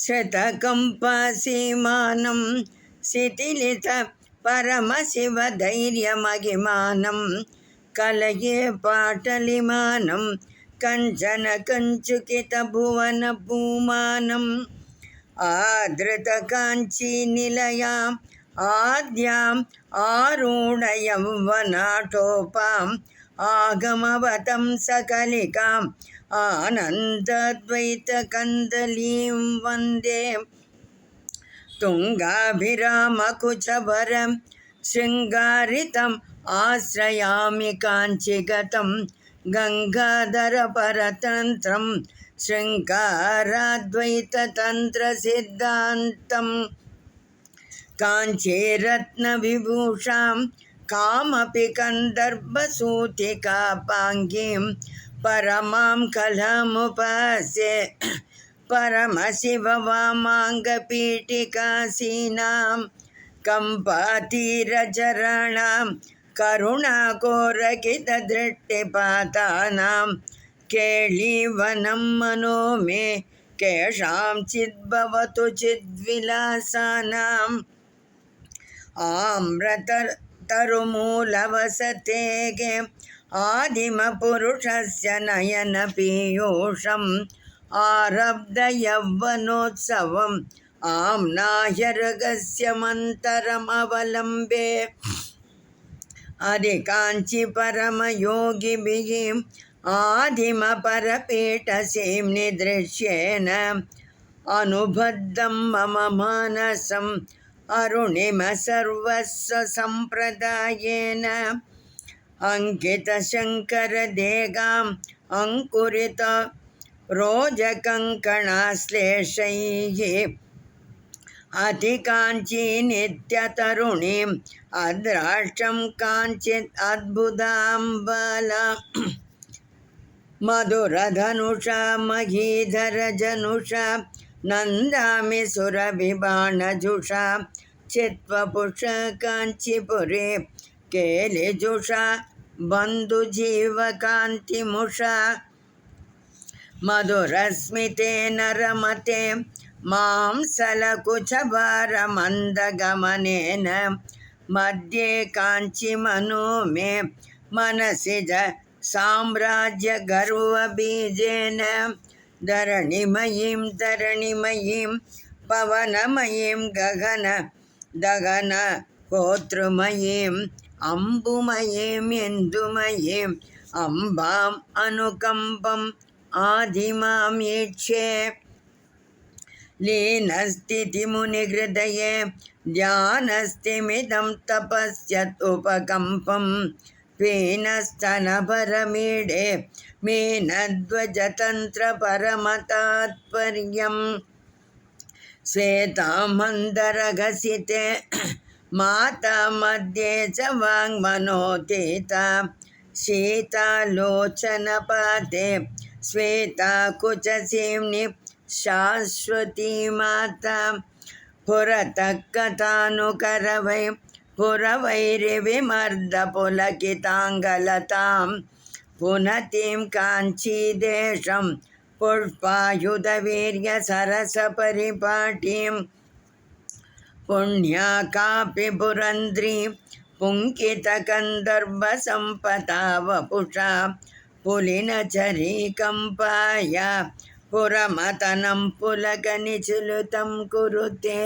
शतकम्पासीमानं शिथिलित परमशिवधैर्यमहिमानं कलये पाटलिमानं कञ्चन कञ्चुकितभुवनभूमानम् आदृतकाञ्चीनिलयाम् आद्याम् आरूढयौवनाटोपाम् आगमवतं सकलिकाम् आनन्दाद्वैतकन्दलीं वन्दे तुङ्गाभिरामकुचभरं शृङ्गारितम् आश्रयामि काञ्चीगतं गङ्गाधरपरतन्त्रं शृङ्गाराद्वैततन्त्रसिद्धान्तम् काञ्चीरत्नविभूषां कामपि कन्दर्पसूतिकापाङ्गीं परमां कलामुपास्ये परमशिववामाङ्गपीठिकासीनां कम्पातीरचराणां करुणाकोरकितदृष्टिपातानां केळीवनं मनो मे केषाञ्चिद्भवतु चिद्विलासानाम् आम्रतरुमूलवसतेः आदिमपुरुषस्य नयनपीयूषम् आरब्धयौवनोत्सवम् आम्नायरगस्य मन्तरमवलम्बे अधिकाञ्चि परमयोगिभिः आदिमपरपीठसीं निदृश्येन अनुबद्धं मम मानसम् अरुणिम सर्वस्वसम्प्रदायेन अङ्कितशङ्करदेगाम् अङ्कुरित रोजकङ्कणाश्लेषैः अतिकाञ्ची नित्यतरुणीम् अद्राष्ट्रं काञ्चित् अद्भुताम्बला मधुरधनुषा महीधरजनुषा नन्दामि सुरभिबाणजुषा चित्वपुषा काञ्चीपुरे केलिजुषा बन्धुजीवकान्तिमुषा मधुरस्मितेन रमते मां सलकुचभारमन्दगमनेन मध्ये काञ्चीमनो मे मनसि च साम्राज्यगर्वबीजेन धरणिमयीं पवनमयीं गगन होतृमयीम् अम्बुमयीं इन्दुमयीम् अम्बाम् अनुकम्पम् आदिमां ईक्षे लीनस्थितिमुनिहृदये ध्यानस्थिमिदं तपस्यत् उपकम्पं पीनस्तनभरमीडे मीनध्वजतन्त्रपरमतात्पर्यम् श्वेतामन्दरघसिते माता मध्ये च वाङ्मनोतीता शीतालोचनपाते श्वेताकुचसीम्नि शाश्वती माता पुरतः कथानुकरवै पुरवैरिविमर्दपुलकिताङ्गलतां पुनतीं काञ्चीदेशं पुष्पायुधवीर्यसरसपरिपाटीं पुण्या कापि पुरन्द्री पुङ्कितकन्दर्भसम्पदा वपुषा पुलिनचरीकम्पाय पुरमतनं पुलकनिचुलितं कुरुते।